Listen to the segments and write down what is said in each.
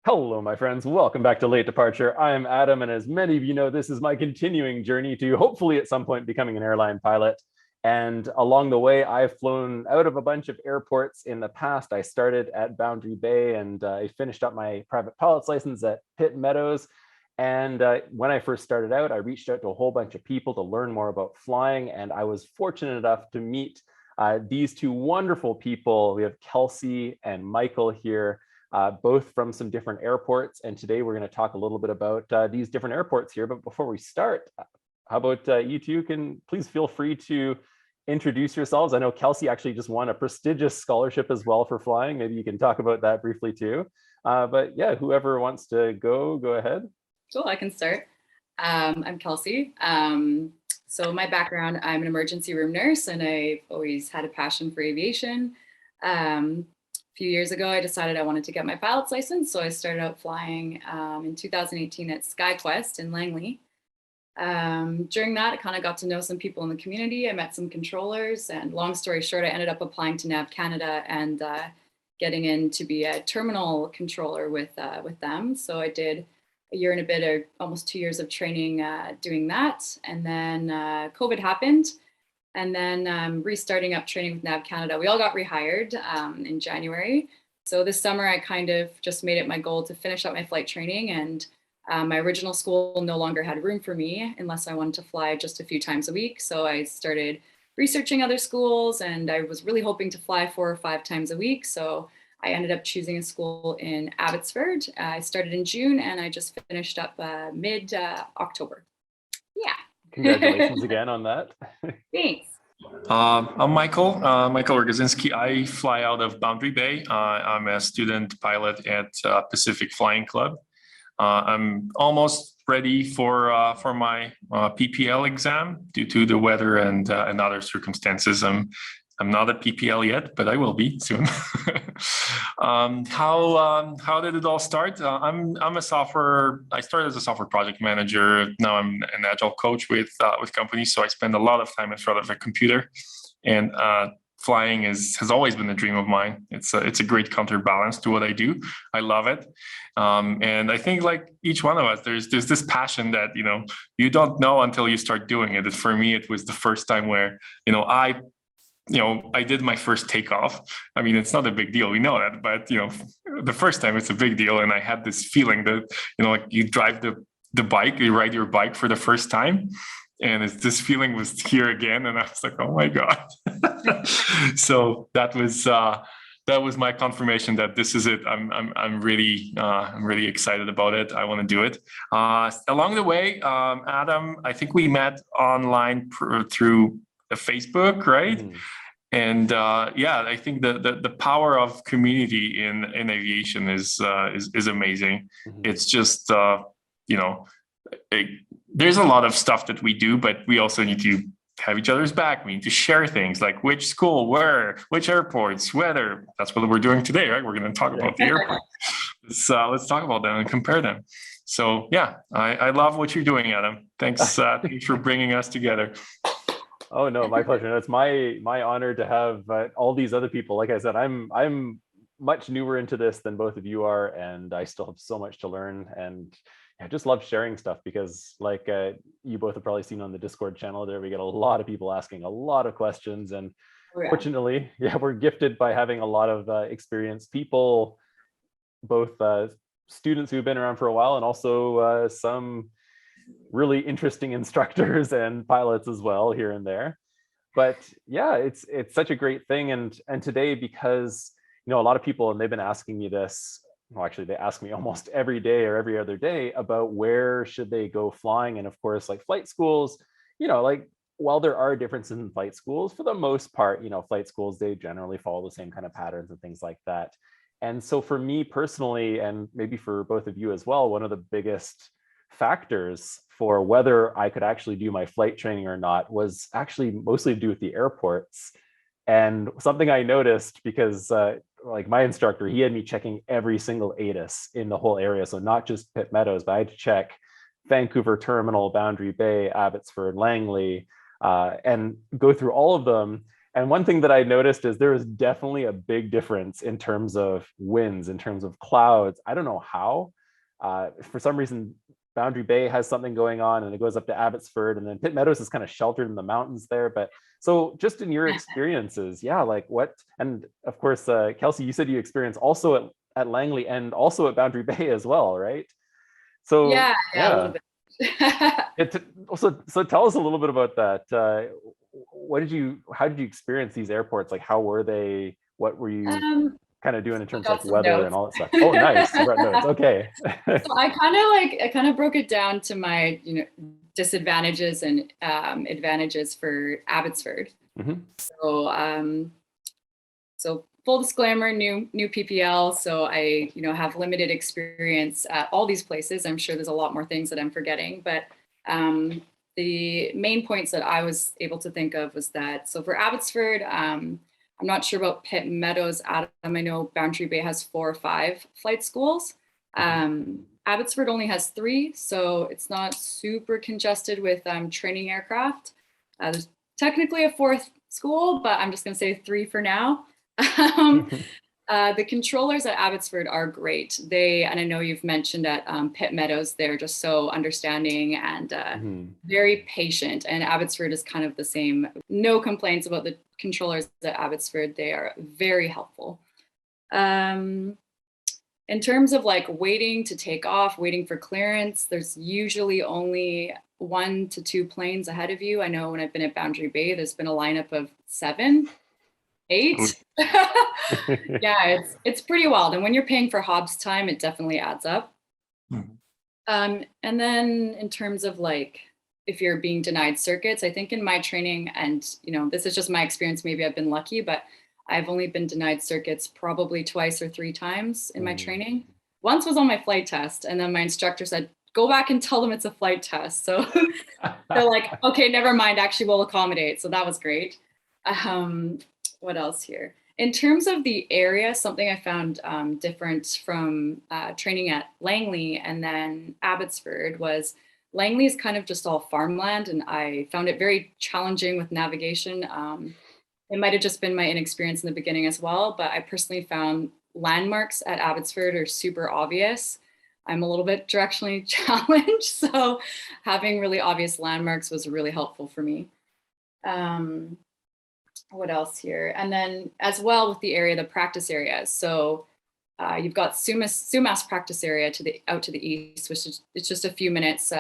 Hello, my friends. Welcome back to Late Departure. I'm Adam, and as many of you know, this is my continuing journey to hopefully at some point becoming an airline pilot. And along the way, I've flown out of a bunch of airports in the past. I started at Boundary Bay and I finished up my private pilot's license at Pitt Meadows. And when I first started out, I reached out to a whole bunch of people to learn more about flying. And I was fortunate enough to meet these two wonderful people. We have Kelsey and Michael here, both from some different airports. And today we're going to talk a little bit about these different airports here. But before we start, how about you two can please feel free to introduce yourselves. I know Kelsey actually just won a prestigious scholarship as well for flying. Maybe you can talk about that briefly too. But yeah, whoever wants to go ahead. Cool, I can start. I'm Kelsey. So my background, I'm an emergency room nurse and I've always had a passion for aviation. A few years ago, I decided I wanted to get my pilot's license. So I started out flying in 2018 at SkyQuest in Langley. During that, I kind of got to know some people in the community. I met some controllers, and long story short, I ended up applying to NAV Canada and getting in to be a terminal controller with them. So I did a year and a bit, or almost 2 years of training doing that. And then COVID happened, and then restarting up training with NAV Canada. We all got rehired in January. So this summer, I kind of just made it my goal to finish up my flight training, and my original school no longer had room for me unless I wanted to fly just a few times a week. So I started researching other schools, and I was really hoping to fly 4 or 5 times a week. So I ended up choosing a school in Abbotsford. I started in June and I just finished up mid-October. Yeah. Congratulations again on that. Thanks. I'm Michael Orgazinski. I fly out of Boundary Bay. I'm a student pilot at Pacific Flying Club. I'm almost ready for my PPL exam due to the weather and other circumstances. I'm not at PPL yet, but I will be soon. How did it all start? I started as a software project manager. Now I'm an agile coach with companies. So I spend a lot of time in front of a computer, and flying has always been a dream of mine. It's a great counterbalance to what I do. I love it. And I think like each one of us, there's this passion that, you don't know until you start doing it. For me, it was the first time where, I did my first takeoff. I mean, it's not a big deal. We know that, but the first time it's a big deal. And I had this feeling that, like you drive the bike, you ride your bike for the first time. And this feeling was here again. And I was like, oh my God. So that was my confirmation that this is it. I'm really excited about it. I want to do it. Along the way, Adam, I think we met online through Facebook, right? Mm-hmm. And I think the power of community in aviation is amazing. Mm-hmm. It's just there's a lot of stuff that we do, but we also need to have each other's back. We need to share things like which school, where, which airports, whether. That's what we're doing today, right? We're going to talk about the airport. Let's talk about them and compare them. So yeah, I love what you're doing, Adam. Thanks for bringing us together. Oh no, my pleasure. It's my honor to have all these other people. Like I said, I'm much newer into this than both of you are, and I still have so much to learn. And I just love sharing stuff because, like you both have probably seen on the Discord channel there, we get a lot of people asking a lot of questions. And fortunately, we're gifted by having a lot of experienced people, both students who've been around for a while and also some really interesting instructors and pilots as well here and there. But yeah, it's such a great thing. And today, because a lot of people, and they've been asking me this, well, actually they ask me almost every day or every other day about where should they go flying. And of course, like flight schools, like while there are differences in flight schools, for the most part, flight schools, they generally follow the same kind of patterns and things like that. And so for me personally, and maybe for both of you as well, one of the biggest factors for whether I could actually do my flight training or not was actually mostly to do with the airports. And something I noticed, because like my instructor, he had me checking every single ATIS in the whole area. So not just Pitt Meadows, but I had to check Vancouver Terminal, Boundary Bay, Abbotsford, Langley, and go through all of them. And one thing that I noticed is there is definitely a big difference in terms of winds, in terms of clouds. I don't know how. For some reason, Boundary Bay has something going on, and it goes up to Abbotsford, and then Pitt Meadows is kind of sheltered in the mountains there. But so, just in your experiences, yeah, like what? And of course, Kelsey, you said you experienced also at Langley and also at Boundary Bay as well, right? So Yeah, a little yeah. bit. So tell us a little bit about that. How did you experience these airports? Like, how were they? What were you kind of doing in I terms of like got some weather and notes. all that stuff? Oh, nice. You brought notes. Okay. So I kind of broke it down to my, disadvantages and advantages for Abbotsford. Mhm. So full disclaimer, new PPL. So I, have limited experience at all these places. I'm sure there's a lot more things that I'm forgetting, but the main points that I was able to think of was that, so for Abbotsford, I'm not sure about Pitt Meadows, Adam. I know Boundary Bay has 4 or 5 flight schools. Abbotsford only has 3, so it's not super congested with training aircraft. There's technically a 4th school, but I'm just going to say 3 for now. The controllers at Abbotsford are great. And I know you've mentioned at Pitt Meadows, they're just so understanding and very patient. And Abbotsford is kind of the same. No complaints about the controllers at Abbotsford. They are very helpful. In terms of like waiting to take off, waiting for clearance, there's usually only 1 to 2 planes ahead of you. I know when I've been at Boundary Bay, there's been a lineup of 7, 8. Yeah, it's pretty wild. And when you're paying for Hobbs time, it definitely adds up. And then in terms of like, if you're being denied circuits, I think in my training, and this is just my experience, maybe I've been lucky, but I've only been denied circuits probably 2 or 3 times in my training. Once was on my flight test, and then my instructor said, go back and tell them it's a flight test. So they're like, okay, never mind, actually we'll accommodate. So that was great. What else here? In terms of the area, something I found different from training at Langley and then Abbotsford was Langley is kind of just all farmland, and I found it very challenging with navigation. It might have just been my inexperience in the beginning as well, but I personally found landmarks at Abbotsford are super obvious. I'm a little bit directionally challenged, so having really obvious landmarks was really helpful for me. What else here? And then as well with the area, the practice areas. So you've got Sumas practice area out to the east, which is it's just a few minutes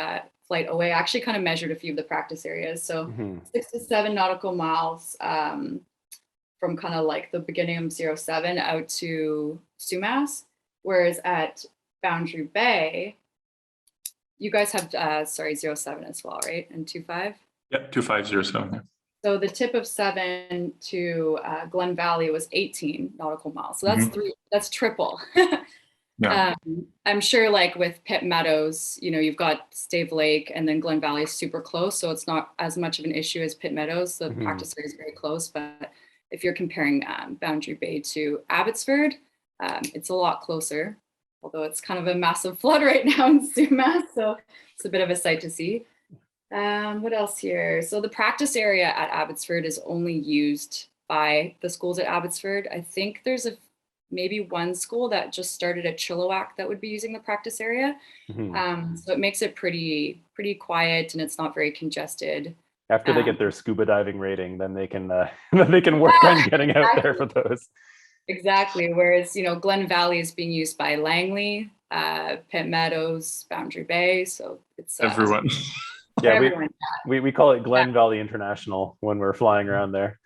flight away. I actually kind of measured a few of the practice areas. So 6 to 7 nautical miles from kind of like the beginning of 07 out to Sumas. Whereas at Boundary Bay, you guys have 07 as well, right? And 25? Yeah, 2507. So the tip of 7 to Glen Valley was 18 nautical miles. So that's that's triple. Yeah. I'm sure like with Pitt Meadows, you've got Stave Lake and then Glen Valley is super close. So it's not as much of an issue as Pitt Meadows. The practice area is very close. But if you're comparing Boundary Bay to Abbotsford, it's a lot closer. Although it's kind of a massive flood right now in Sumas. So it's a bit of a sight to see. What else here? So the practice area at Abbotsford is only used by the schools at Abbotsford. I think there's maybe one school that just started at Chilliwack that would be using the practice area. So it makes it pretty quiet and it's not very congested. After they get their scuba diving rating, then they can work on getting out there for those. Exactly. Whereas, Glen Valley is being used by Langley, Pitt Meadows, Boundary Bay. So it's everyone. Yeah, we call it Glen Valley International when we're flying around there.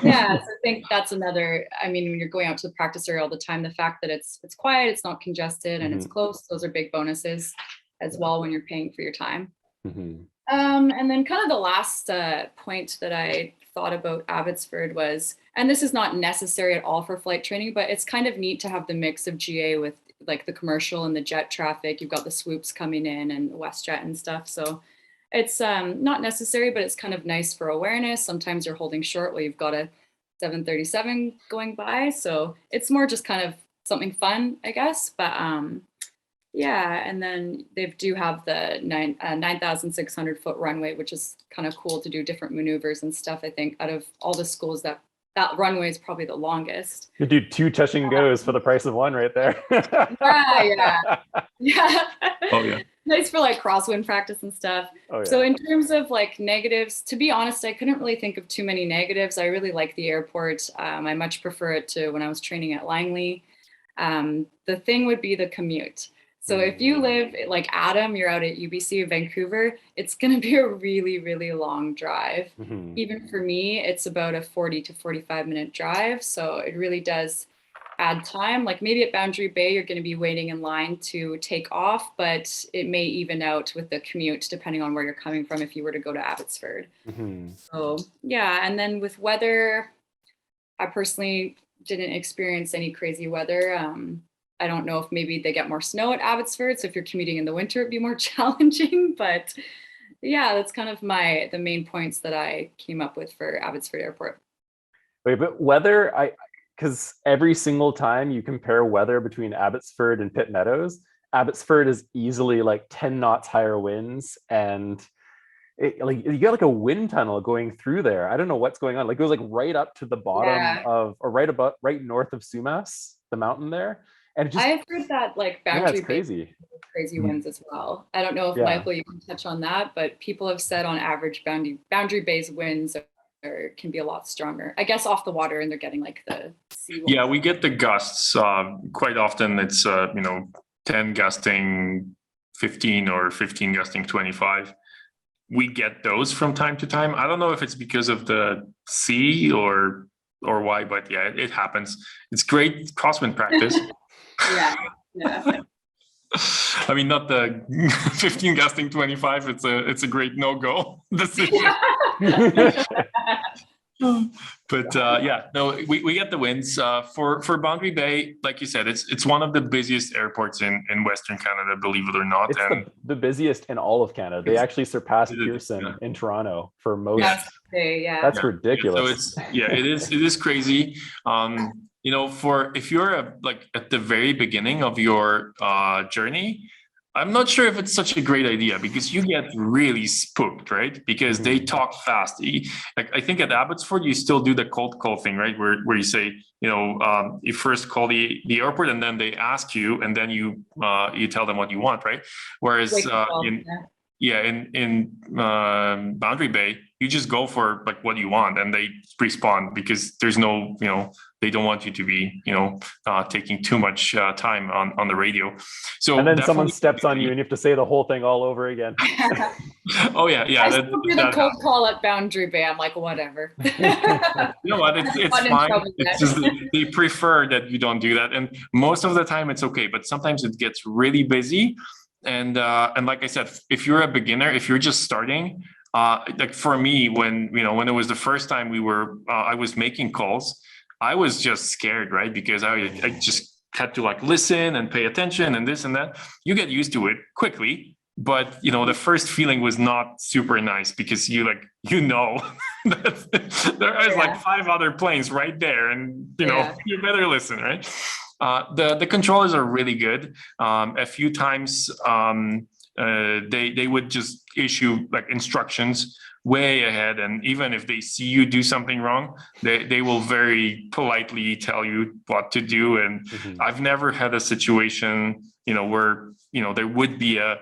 Yeah, so I think that's another, when you're going out to the practice area all the time, the fact that it's quiet, it's not congested, and it's close, those are big bonuses as well when you're paying for your time. And then kind of the last point that I thought about Abbotsford was, and this is not necessary at all for flight training, but it's kind of neat to have the mix of GA with like the commercial and the jet traffic. You've got the swoops coming in and WestJet and stuff. So it's not necessary, but it's kind of nice for awareness. Sometimes you're holding short while you've got a 737 going by. So it's more just kind of something fun, I guess. But yeah, and then they do have the 9,600 foot runway, which is kind of cool to do different maneuvers and stuff. I think out of all the schools that that runway is probably the longest. You do 2 touch and goes for the price of 1 right there. Yeah. Yeah. Oh yeah. Nice for like crosswind practice and stuff. Oh, yeah. So in terms of like negatives, to be honest, I couldn't really think of too many negatives. I really like the airport. I much prefer it to when I was training at Langley. The thing would be the commute. So if you live like Adam, you're out at UBC or Vancouver, it's going to be a really, really long drive. Even for me, it's about a 40 to 45-minute drive. So it really does add time. Like maybe at Boundary Bay, you're going to be waiting in line to take off, but it may even out with the commute depending on where you're coming from if you were to go to Abbotsford. So yeah, and then with weather, I personally didn't experience any crazy weather. I don't know if maybe they get more snow at Abbotsford, so if you're commuting in the winter, it'd be more challenging. But yeah, that's kind of the main points that I came up with for Abbotsford Airport. Wait, but weather, because every single time you compare weather between Abbotsford and Pitt Meadows, Abbotsford is easily like 10 knots higher winds, and like you got like a wind tunnel going through there. I don't know what's going on. Like it goes like right up to the bottom of, or right north of Sumas, the mountain there. And it just, I have heard that like yeah, Boundary it's crazy. Bay crazy winds as well. I don't know if Michael, you can touch on that, but people have said on average Boundary Bay's winds can be a lot stronger. I guess off the water, and they're getting like the sea. Yeah, we get the gusts. Quite often it's 10 gusting 15 or 15 gusting 25. We get those from time to time. I don't know if it's because of the sea or why, but yeah, it happens. It's great crosswind practice. Yeah. I mean, not the 15 gusting 25. It's a great no-go decision. But yeah, no, we get the wins for Boundary Bay. Like you said, it's one of the busiest airports in Western Canada, believe it or not. It's the busiest in all of Canada. They actually surpassed Pearson in Toronto for most. That's ridiculous. So it is crazy. If you're like at the very beginning of your journey, I'm not sure if it's such a great idea because you get really spooked, right? Because they talk fast. Like I think at Abbotsford, you still do the cold call thing, right? Where you say, you first call the airport and then they ask you and then you tell them what you want, right? Whereas in Boundary Bay, you just go for like what you want and they respond because there's no, they don't want you to be, taking too much time on the radio. So and then someone steps on you and you have to say the whole thing all over again. Oh yeah. I still do the cold call at Boundary Bay. I'm like, whatever. You know what? It's fine. It's just they prefer that you don't do that, and most of the time it's okay. But sometimes it gets really busy, and like I said, if you're a beginner, if you're just starting, like for me, when it was the first time I was making calls, I was just scared, right? Because I just had to like listen and pay attention and this and that. You get used to it quickly, but the first feeling was not super nice because that there is like 5 other planes right there, and you better listen, right? The controllers are really good. A few times they would just issue like instructions way ahead, and even if they see you do something wrong, they will very politely tell you what to do. And I've never had a situation where there would be a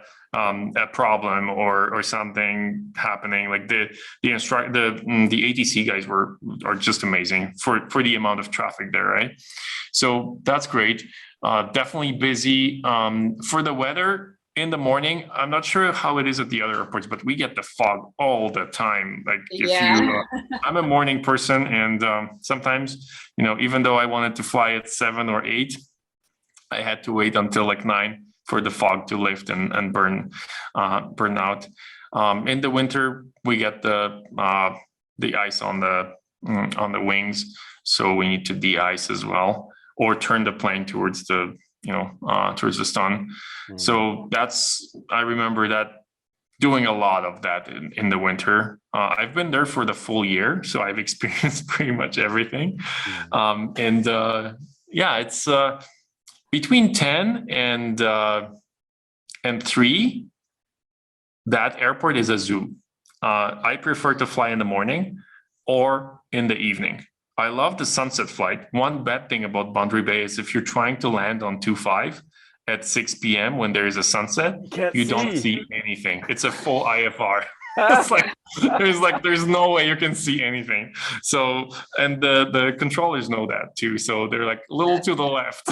problem or something happening. Like the ATC guys are just amazing for the amount of traffic there, right? So that's great. Definitely busy. For the weather in the morning, I'm not sure how it is at the other airports, but we get the fog all the time. Like I'm a morning person, and sometimes even though I wanted to fly at 7 or 8, I had to wait until like 9 for the fog to lift and burn out. In the winter, we get the ice on the wings, so we need to de-ice as well, or turn the plane towards the sun. So I remember that doing a lot of that in the winter. I've been there for the full year, so I've experienced pretty much everything. It's between 10 and 3, that airport is a zoo. I prefer to fly in the morning or in the evening. I love the sunset flight. One bad thing about Boundary Bay is if you're trying to land on 2-5 at 6 p.m. when there is a sunset, you don't see anything. It's a full IFR. It's like there's no way you can see anything. So, and the controllers know that too. So they're like a little to the left.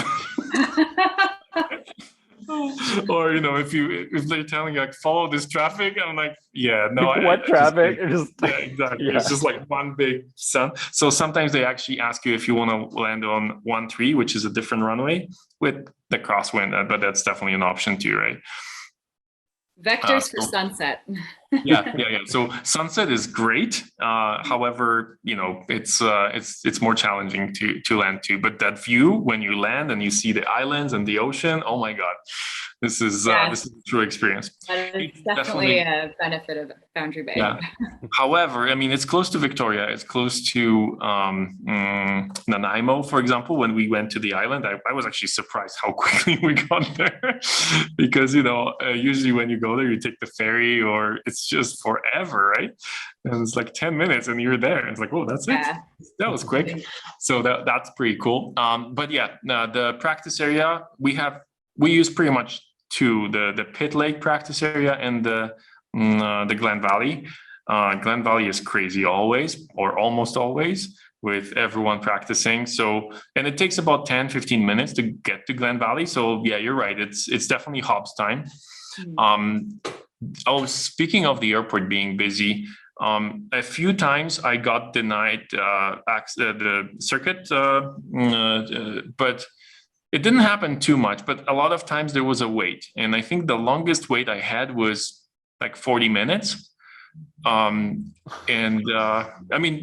Or if they're telling you like follow this traffic, I'm like, yeah, no, what traffic? Yeah, exactly. Yeah. It's just like one big sun. So sometimes they actually ask you if you want to land on 1-3, which is a different runway with the crosswind, but that's definitely an option too, right? Vectors for sunset. yeah. So sunset is great. However, it's more challenging to land too. But that view when you land and you see the islands and the ocean, oh my God, this is a true experience. It's definitely a benefit of Boundary Bay. Yeah. However, I mean, it's close to Victoria. It's close to Nanaimo, for example. When we went to the island, I was actually surprised how quickly we got there, because usually when you go there, you take the ferry, or it's just forever, right? And it's like 10 minutes and you're there. It's like, oh, that's it. That was quick. So that's pretty cool. But yeah, the practice area we use pretty much two: the Pitt Lake practice area and the Glen Valley. Glen Valley is crazy always, or almost always, with everyone practicing. So, and it takes about 10-15 minutes to get to Glen Valley. So yeah, you're right. It's definitely hob's time. Speaking of the airport being busy, a few times I got denied the circuit, but it didn't happen too much. But a lot of times there was a wait, and I think the longest wait I had was like 40 minutes. I mean,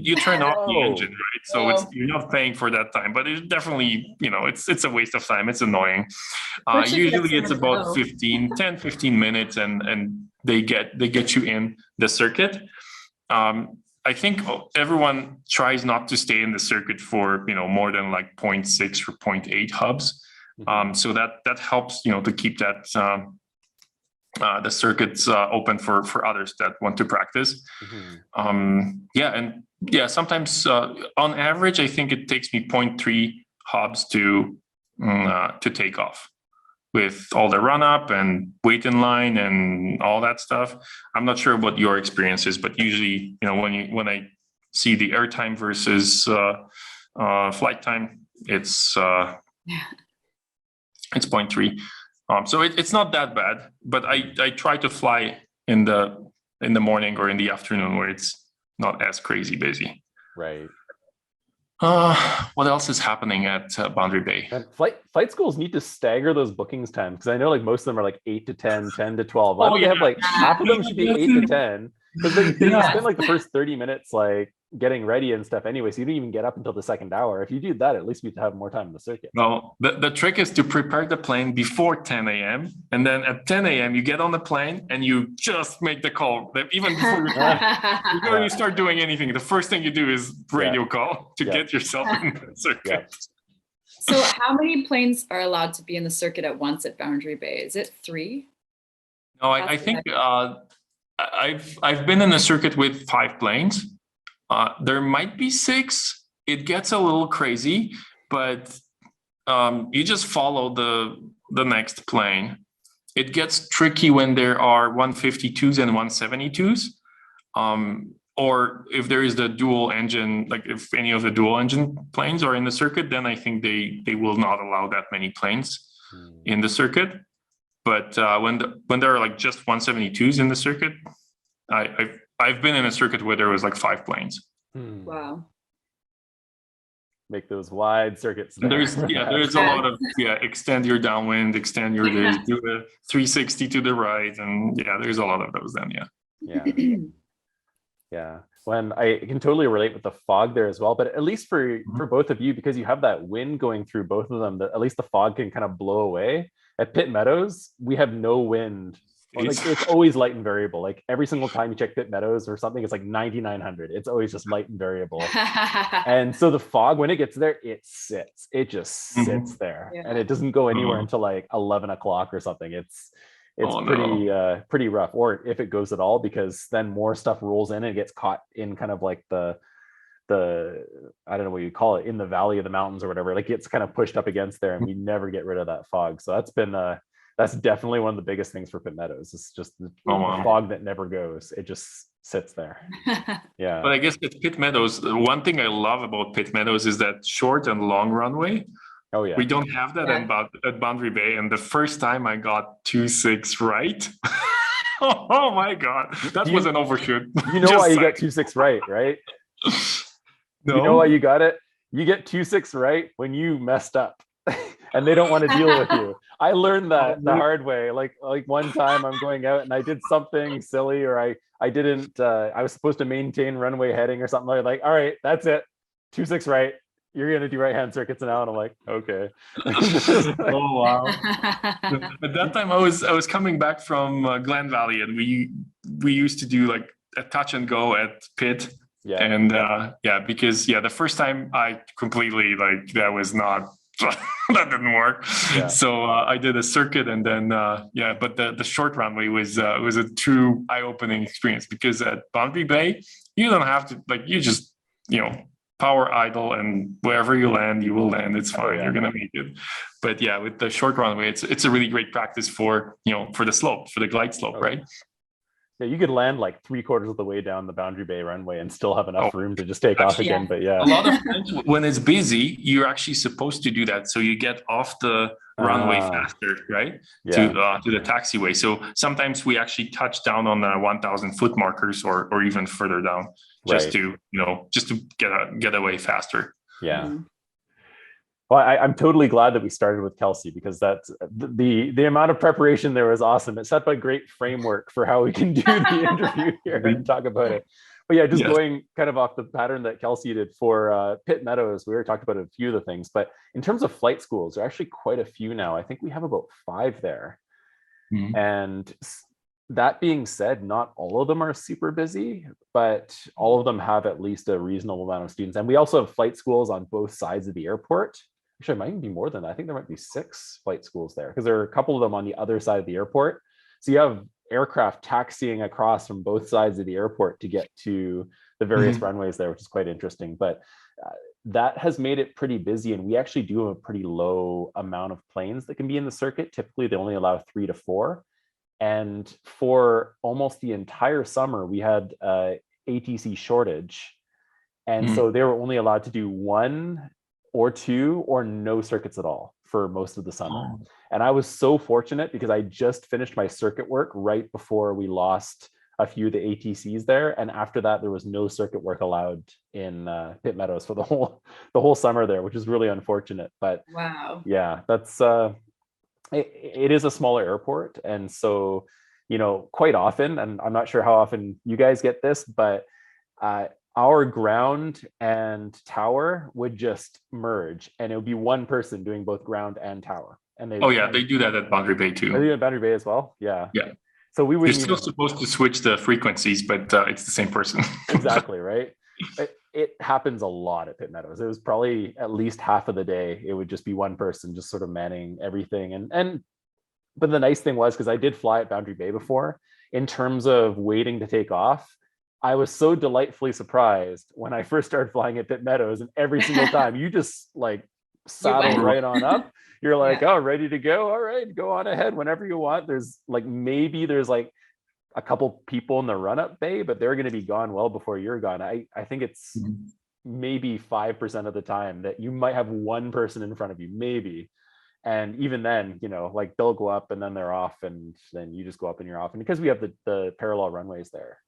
you turn off the engine, right? So you're not paying for that time, but it's definitely, it's a waste of time. It's annoying. Usually it's about 10-15 minutes, and they get you in the circuit. I think everyone tries not to stay in the circuit for more than like 0.6 or 0.8 hubs. So that helps to keep that the circuits open for others that want to practice. Sometimes on average I think it takes me 0.3 hubs to take off, with all the run up and wait in line and all that stuff. I'm not sure what your experience is, but usually, when I see the airtime versus flight time, it's 0.3. So it's not that bad, but I try to fly in the morning or in the afternoon where it's not as crazy busy. Right. What else is happening at Boundary Bay? And flight schools need to stagger those bookings times, because I know like most of them are like 8 to 10, 10 to 12. Why don't they have like half of them should be 8 to 10? Because they spend like the first 30 minutes like getting ready and stuff anyway, so you don't even get up until the second hour. If you do that, at least we have more time in the circuit. No, the trick is to prepare the plane before 10 a.m. and then at 10 a.m. you get on the plane and you just make the call. Even before you start doing anything, the first thing you do is radio call to get yourself in the circuit. So how many planes are allowed to be in the circuit at once at Boundary Bay? Is it 3? No, I think I've been in a circuit with 5 planes. There might be 6. It gets a little crazy, but you just follow the next plane. It gets tricky when there are 152s and 172s, or if there is the dual engine, like if any of the dual engine planes are in the circuit, then I think they will not allow that many planes in the circuit. But when there are like just 172s in the circuit, I've been in a circuit where there was like 5 planes. Wow. Make those wide circuits. There's a lot of extend your downwind, extend your do a 360 to the right, and there's a lot of those then. Yeah. When I can totally relate with the fog there as well, but at least for both of you, because you have that wind going through both of them, that at least the fog can kind of blow away. At Pitt Meadows, we have no wind. Like, it's always light and variable. Like every single time you check Pitt Meadows or something, it's like 9,900. It's always just light and variable. And so the fog, when it gets there, it sits. It just sits there, and it doesn't go anywhere until like 11 o'clock or something. It's pretty rough. Or if it goes at all, because then more stuff rolls in and gets caught in kind of like the I don't know what you call it, in the valley of the mountains or whatever, like it's kind of pushed up against there, and we never get rid of that fog. So that's definitely one of the biggest things for Pitt Meadows. It's just the fog that never goes. It just sits there. Yeah. But I guess at Pitt Meadows, one thing I love about Pitt Meadows is that short and long runway. Oh yeah. We don't have that at Boundary Bay. And the first time I got 2.6 right, oh my God, that was an overshoot. You know why you got 2.6 right? No. You know why you got it? You get 2.6 right when you messed up. And they don't want to deal with you. I learned that the hard way. Like one time I'm going out and I did something silly, or I didn't I was supposed to maintain runway heading or something, like, all right, that's it, 2.6 right, you're gonna do right hand circuits now. And I'm like, okay. Oh wow. At that time I was coming back from Glen Valley, and we used to do like a touch and go at Pitt. Yeah. And because the first time I completely, like, that was not that didn't work. Yeah. So I did a circuit, and then but the short runway was a true eye-opening experience, because at Boundary Bay you don't have to, like, you just power idle, and wherever you land, you will land. It's fine. You're gonna make it. But with the short runway, it's a really great practice for for the slope, for the glide slope, right? Yeah, you could land like 3/4 of the way down the Boundary Bay runway and still have enough room to just take off again. But a lot of times when it's busy, you're actually supposed to do that, so you get off the runway faster, right? To the taxiway. So sometimes we actually touch down on the 1,000-foot markers, or even further down, just to get away faster. Yeah. Mm-hmm. Well, I'm totally glad that we started with Kelsey, because that's the amount of preparation there was awesome. It set up a great framework for how we can do the interview here and talk about it. But going kind of off the pattern that Kelsey did for Pitt Meadows, we already talked about a few of the things. But in terms of flight schools, there are actually quite a few now. I think we have about 5 there. Mm-hmm. And that being said, not all of them are super busy, but all of them have at least a reasonable amount of students. And we also have flight schools on both sides of the airport. Actually, it might even be more than that. I think there might be 6 flight schools there, because there are a couple of them on the other side of the airport. So you have aircraft taxiing across from both sides of the airport to get to the various runways there, which is quite interesting. But that has made it pretty busy, and we actually do have a pretty low amount of planes that can be in the circuit. Typically, they only allow 3 to 4. And for almost the entire summer, we had ATC shortage. And so they were only allowed to do 1 or 2 or no circuits at all for most of the summer. And I was so fortunate, because I just finished my circuit work right before we lost a few of the ATCs there. And after that, there was no circuit work allowed in Pitt Meadows for the whole summer there, which is really unfortunate. But wow, that's it is a smaller airport. And so, quite often, and I'm not sure how often you guys get this, but our ground and tower would just merge, and it would be one person doing both ground and tower. And they do that at Boundary Bay too. They do at Boundary Bay as well. Yeah. So you're still supposed to switch the frequencies, but it's the same person. Exactly, right? It happens a lot at Pitt Meadows. It was probably at least half of the day it would just be one person just sort of manning everything. But the nice thing was, because I did fly at Boundary Bay before, in terms of waiting to take off, I was so delightfully surprised when I first started flying at Pitt Meadows, and every single time you just like saddle right on up. You're like, oh, ready to go. All right, go on ahead whenever you want. There's maybe a couple people in the run-up bay, but they're going to be gone well before you're gone. I think it's maybe 5% of the time that you might have one person in front of you, maybe. And even then, like they'll go up and then they're off, and then you just go up and you're off. And because we have the parallel runways there.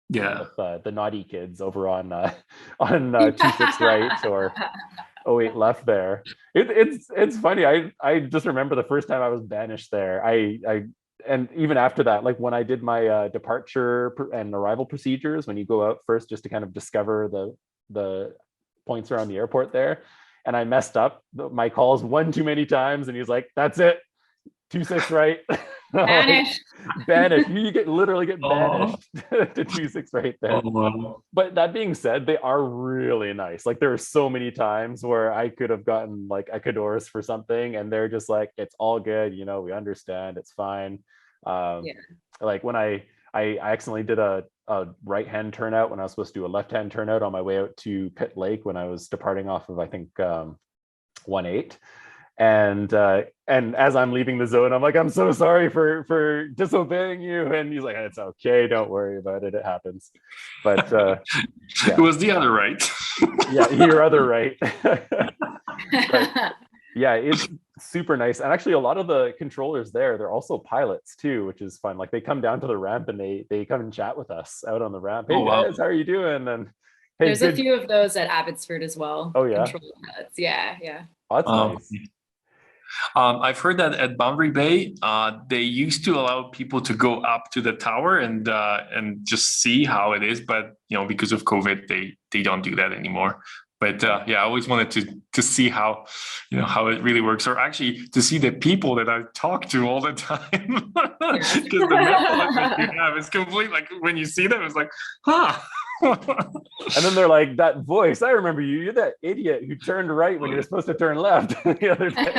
With the naughty kids over on 26 right or 08 left there. It's funny. I just remember the first time I was banished there. And even after that, like when I did my departure and arrival procedures, when you go out first just to kind of discover the points around the airport there, and I messed up my calls one too many times, and he's like, that's it, 26 right. Banished. Banished. You literally get banished to 26 right there. But that being said, they are really nice. Like there are so many times where I could have gotten like a Cadorus for something, and they're just like, it's all good, we understand, it's fine. Like when I accidentally did a a right-hand turnout when I was supposed to do a left-hand turnout on my way out to Pitt Lake when I was departing off of, I think, 1-8. And as I'm leaving the zone, I'm like, I'm so sorry for disobeying you. And he's like, it's okay, don't worry about it, it happens. But It was the other right. Yeah, your other right. But yeah, it's super nice. And actually a lot of the controllers there, they're also pilots too, which is fun. Like they come down to the ramp and they come and chat with us out on the ramp. Hey guys, how are you doing? And hey, there's a few of those at Abbotsford as well. Oh yeah. Control pilots. Yeah. Oh, that's nice. I've heard that at Boundary Bay, they used to allow people to go up to the tower and just see how it is, but because of COVID, they don't do that anymore. But yeah, I always wanted to see how how it really works, or actually to see the people that I talk to all the time, because the knowledge that you have is complete. Like when you see them, it's like, And then they're like, that voice, I remember you. You're that idiot who turned right when you're supposed to turn left the other day.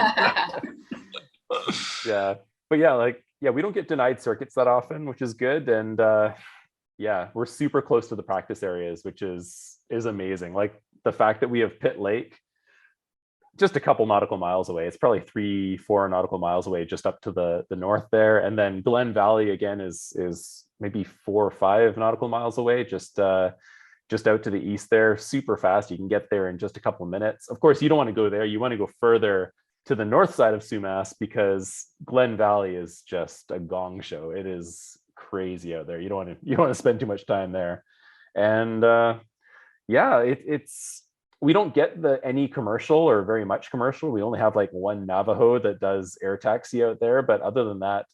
Yeah. But yeah, we don't get denied circuits that often, which is good. And yeah, we're super close to the practice areas, which is amazing. Like the fact that we have Pitt Lake just a couple nautical miles away. It's probably 3-4 nautical miles away, just up to the north there. And then Glen Valley again is maybe 4 or 5 nautical miles away, just out to the east there. Super fast. You can get there in just a couple of minutes. Of course, you don't want to go there. You want to go further to the north side of Sumas, because Glen Valley is just a gong show. It is crazy out there. You don't want to spend too much time there. And yeah, it's we don't get any commercial or very much commercial. We only have like one Navajo that does air taxi out there, but other than that,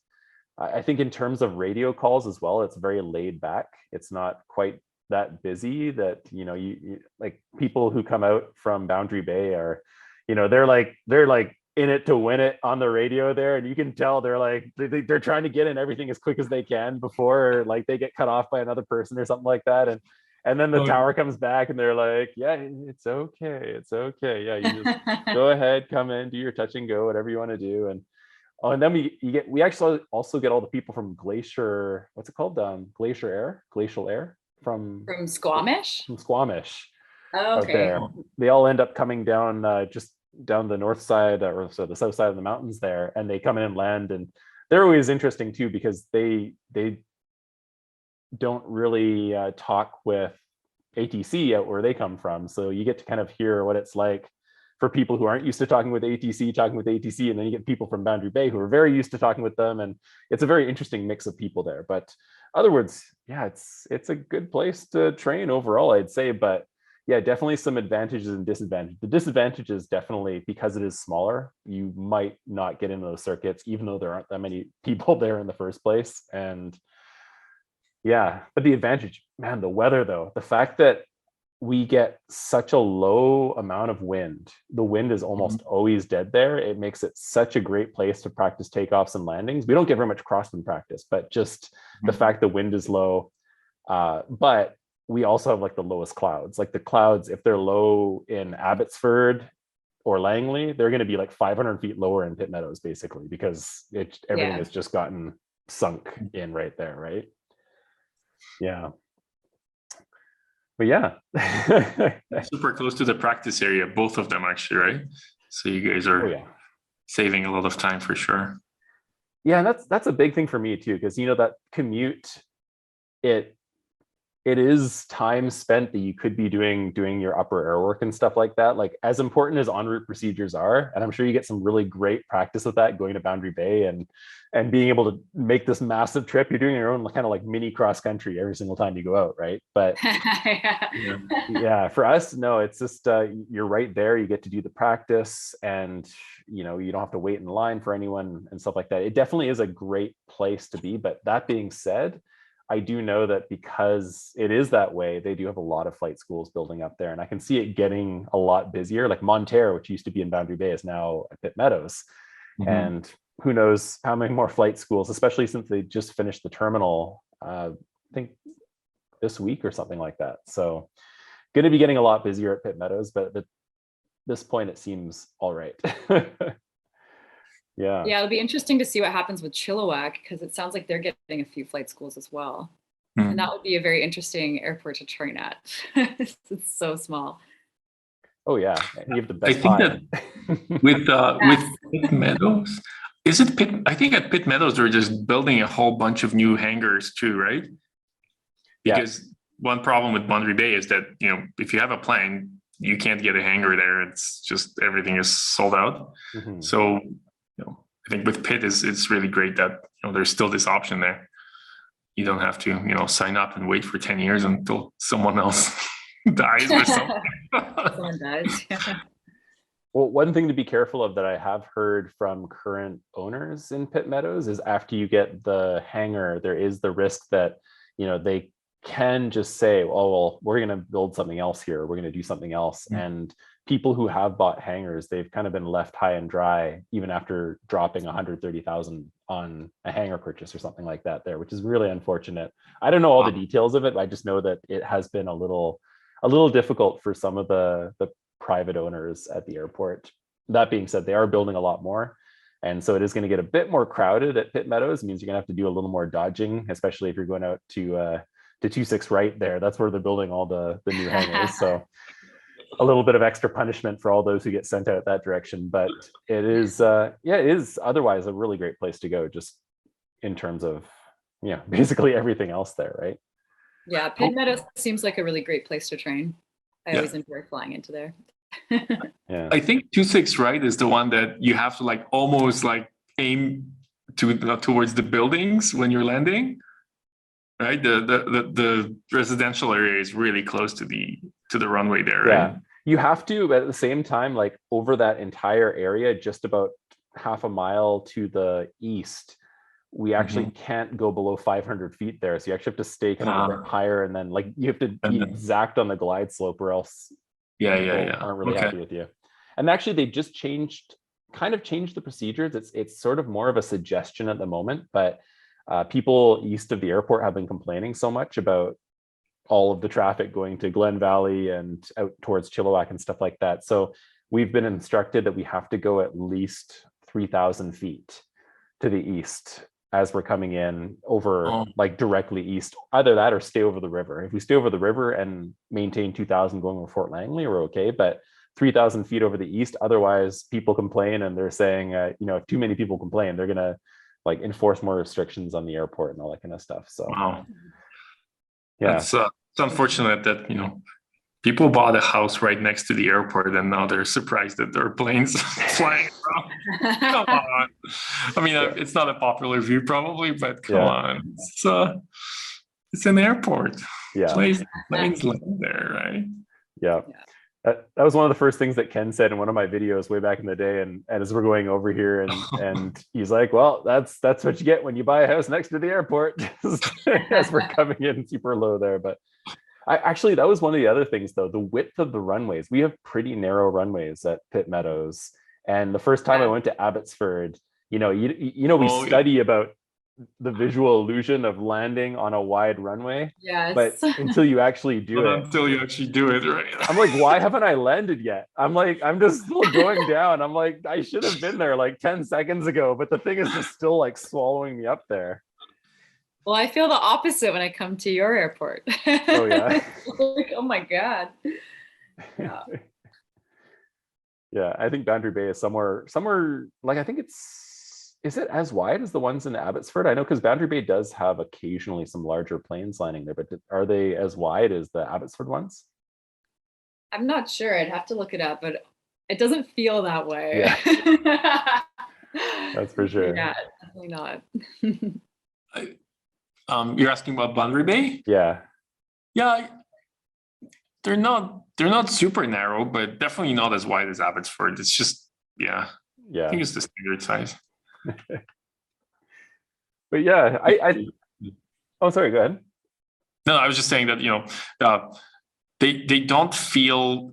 I think in terms of radio calls as well, it's very laid back. It's not quite that busy. That you like people who come out from Boundary Bay are, they're like in it to win it on the radio there, and you can tell they're trying to get in everything as quick as they can before like they get cut off by another person or something like that. And then the tower comes back and they're like, yeah, it's okay, yeah, you just go ahead, come in, do your touch and go, whatever you want to do. And then we actually also get all the people from Glacier, what's it called, glacial air from Squamish. Oh, okay. Out there. They all end up coming down just down the north side, or so the south side of the mountains there, and they come in and land. And they're always interesting too, because they don't really talk with ATC out where they come from. So you get to kind of hear what it's like for people who aren't used to talking with ATC, and then you get people from Boundary Bay who are very used to talking with them. And it's a very interesting mix of people there. But other words, yeah, it's a good place to train overall, I'd say. But yeah, definitely some advantages and disadvantages. The disadvantage is definitely because it is smaller, you might not get into those circuits, even though there aren't that many people there in the first place. And yeah, but the advantage, man, the weather though, the fact that we get such a low amount of wind, the wind is almost always dead there. It makes it such a great place to practice takeoffs and landings. We don't get very much crosswind practice, but just the fact the wind is low. But we also have like the lowest clouds. Like the clouds, if they're low in Abbotsford or Langley, they're going to be like 500 feet lower in Pitt Meadows, basically, because everything has just gotten sunk in right there, right? Yeah. But yeah. Super close to the practice area, both of them actually, right? So you guys are saving a lot of time for sure. Yeah, and that's a big thing for me too, because that commute, it is time spent that you could be doing your upper air work and stuff like that. Like as important as en route procedures are, and I'm sure you get some really great practice with that going to Boundary Bay and being able to make this massive trip. You're doing your own kind of like mini cross country every single time you go out, right? But yeah, for us, no, it's just you're right there. You get to do the practice, and you don't have to wait in line for anyone and stuff like that. It definitely is a great place to be. But that being said, I do know that because it is that way, they do have a lot of flight schools building up there, and I can see it getting a lot busier. Like Monterre, which used to be in Boundary Bay, is now at Pitt Meadows. And who knows how many more flight schools, especially since they just finished the terminal, I think this week or something like that. So going to be getting a lot busier at Pitt Meadows, but at this point, it seems all right. Yeah, it'll be interesting to see what happens with Chilliwack, because it sounds like they're getting a few flight schools as well. And that would be a very interesting airport to train at. It's so small. Oh yeah, you have the I best think pie. that with Pitt Meadows, is it Pitt? I think at Pitt Meadows they're just building a whole bunch of new hangars too, right? Because one problem with Boundary Bay is that, you know, if you have a plane, you can't get a hangar there. It's just everything is sold out. Mhm. So, you know, I think with Pitt it's really great that, you know, there's still this option there. You don't have to, you know, sign up and wait for 10 years until someone else dies or something. Someone dies. Well, one thing to be careful of that I have heard from current owners in Pitt Meadows is after you get the hangar, there is the risk that, you know, they can just say, oh, well, we're going to build something else here. We're going to do something else. And people who have bought hangars, they've kind of been left high and dry, even after dropping 130,000 on a hangar purchase or something like that there, which is really unfortunate. I don't know all the details of it. I just know that it has been a little difficult for some of the private owners at the airport. That being said, they are building a lot more. And so it is going to get a bit more crowded at Pitt Meadows. It means you're going to have to do a little more dodging, especially if you're going out to 26 right there. That's where they're building all the new hangars. So a little bit of extra punishment for all those who get sent out that direction. But it is, it is otherwise a really great place to go, just in terms of, basically everything else there, right? Yeah, Pitt Meadows seems like a really great place to train. I always enjoy flying into there. Yeah, I think 26 right is the one that you have to like almost like aim towards the buildings when you're landing, right? The residential area is really close to the runway there, right? Yeah, you have to, but at the same time, like over that entire area, just about half a mile to the east, we actually can't go below 500 feet there. So you actually have to stay kind of a bit higher, and then like you have to be exact on the glide slope, or else people aren't really happy with you. And actually, they just kind of changed the procedures. It's sort of more of a suggestion at the moment, but people east of the airport have been complaining so much about all of the traffic going to Glen Valley and out towards Chilliwack and stuff like that. So we've been instructed that we have to go at least 3,000 feet to the east as we're coming in over like directly east. Either that or stay over the river. If we stay over the river and maintain 2,000 going over Fort Langley, we're okay. But 3,000 feet over the east, otherwise people complain, and they're saying, if too many people complain, they're gonna like enforce more restrictions on the airport and all that kind of stuff. So yeah, it's unfortunate that people bought a house right next to the airport, and now they're surprised that there are planes flying around. Come on. I mean, it's not a popular view probably, but come on. It's an airport. Yeah. Planes land there, right? Yeah. That was one of the first things that Ken said in one of my videos way back in the day. And as we're going over here, and he's like, well, that's what you get when you buy a house next to the airport, as we're coming in super low there. But actually, that was one of the other things, though, the width of the runways. We have pretty narrow runways at Pitt Meadows. And the first time I went to Abbotsford, we study about the visual illusion of landing on a wide runway. Yes. But until you actually do it. Until you actually do it, right? I'm like, why haven't I landed yet? I'm just still going down. I'm like, I should have been there like 10 seconds ago, but the thing is just still like swallowing me up there. Well, I feel the opposite when I come to your airport. Oh yeah. Like, oh my God. Yeah. Yeah, I think Boundary Bay is somewhere like, I think is it as wide as the ones in Abbotsford? I know, because Boundary Bay does have occasionally some larger planes landing there, but are they as wide as the Abbotsford ones? I'm not sure. I'd have to look it up, but it doesn't feel that way. Yeah. That's for sure. Yeah, definitely not. You're asking about Boundary Bay? Yeah. Yeah, they're not super narrow, but definitely not as wide as Abbotsford. It's just I think it's the standard size. But yeah, oh, sorry, go ahead. No, I was just saying that they don't feel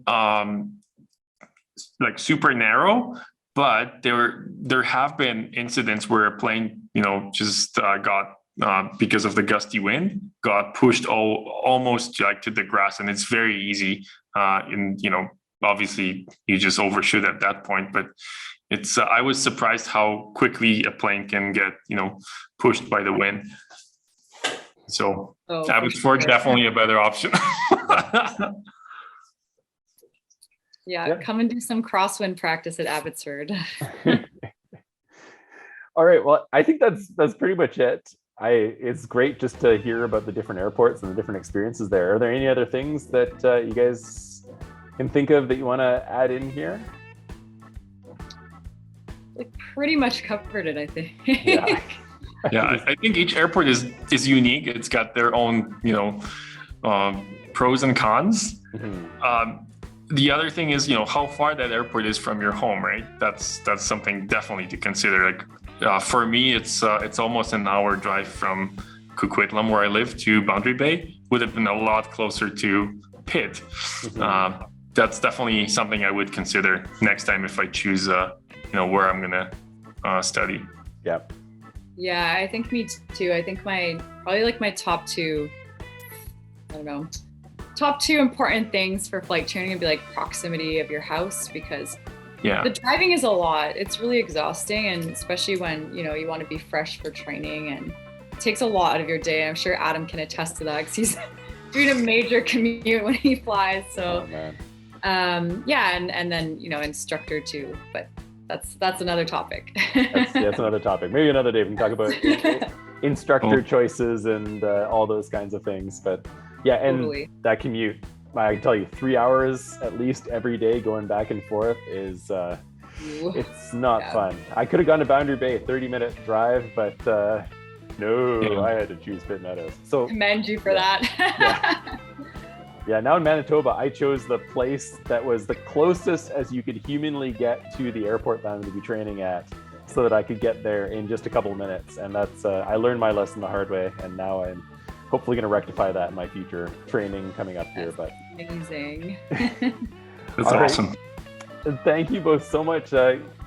like super narrow, but there have been incidents where a plane just got because of the gusty wind, got pushed almost like to the grass, and it's very easy. Obviously you just overshoot at that point, but it's I was surprised how quickly a plane can get pushed by the wind. So Oh, for Abbotsford, sure. definitely a better option. Yeah, Yeah. come and do some crosswind practice at Abbotsford. All right. Well, I think that's pretty much it. It's great just to hear about the different airports and the different experiences there. Are there any other things that you guys can think of that you want to add in here? Like pretty much covered it, I think. Yeah. Yeah, I think each airport is unique. It's got their own, pros and cons. Mhm. The other thing is, how far that airport is from your home, right? That's something definitely to consider. Like for me, it's almost an hour drive from Coquitlam, where I live, to Boundary Bay. Would have been a lot closer to Pitt. Mhm. That's definitely something I would consider next time if I choose, where I'm gonna study. Yeah. Yeah, I think me too. I think probably like my top two important things for flight training would be like proximity of your house, because the driving is a lot. It's really exhausting, and especially when you want to be fresh for training, and it takes a lot out of your day. I'm sure Adam can attest to that because he's doing a major commute when he flies. So yeah, and then instructor too, but that's another topic. That's another topic. Maybe another day we can talk about instructor choices and all those kinds of things. But yeah, and Totally. that commute, I can tell you, 3 hours at least every day going back and forth is it's not fun. I could have gone to Boundary Bay, a 30-minute drive, but no, I had to choose Pitt Meadows. So commend you for that. Yeah, now in Manitoba, I chose the place that was the closest as you could humanly get to the airport that I'm going to be training at, so that I could get there in just a couple of minutes. And that's I learned my lesson the hard way, and now I'm hopefully going to rectify that in my future training coming up here. But amazing. That's awesome. Right. Thank you both so much,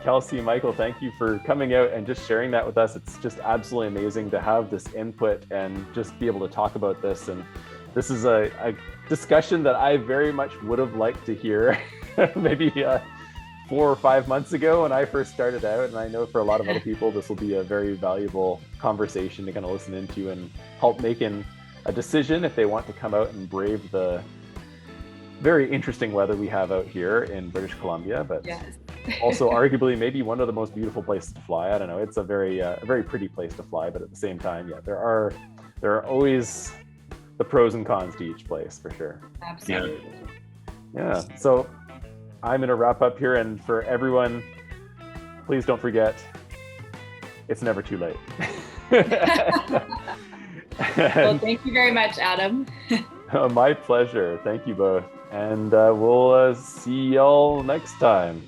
Kelsey and Michael. Thank you for coming out and just sharing that with us. It's just absolutely amazing to have this input and just be able to talk about this. And this is a discussion that I very much would have liked to hear maybe 4 or 5 months ago when I first started out. And I know for a lot of other people, this will be a very valuable conversation to kind of listen into and help making a decision if they want to come out and brave the very interesting weather we have out here in British Columbia, but also arguably maybe one of the most beautiful places to fly. I don't know. It's a very pretty place to fly, but at the same time, yeah, there are always the pros and cons to each place for sure. Absolutely. Yeah. So I'm going to wrap up here, and for everyone, please don't forget, it's never too late. Well, thank you very much, Adam. My pleasure. Thank you both. And we'll see y'all next time.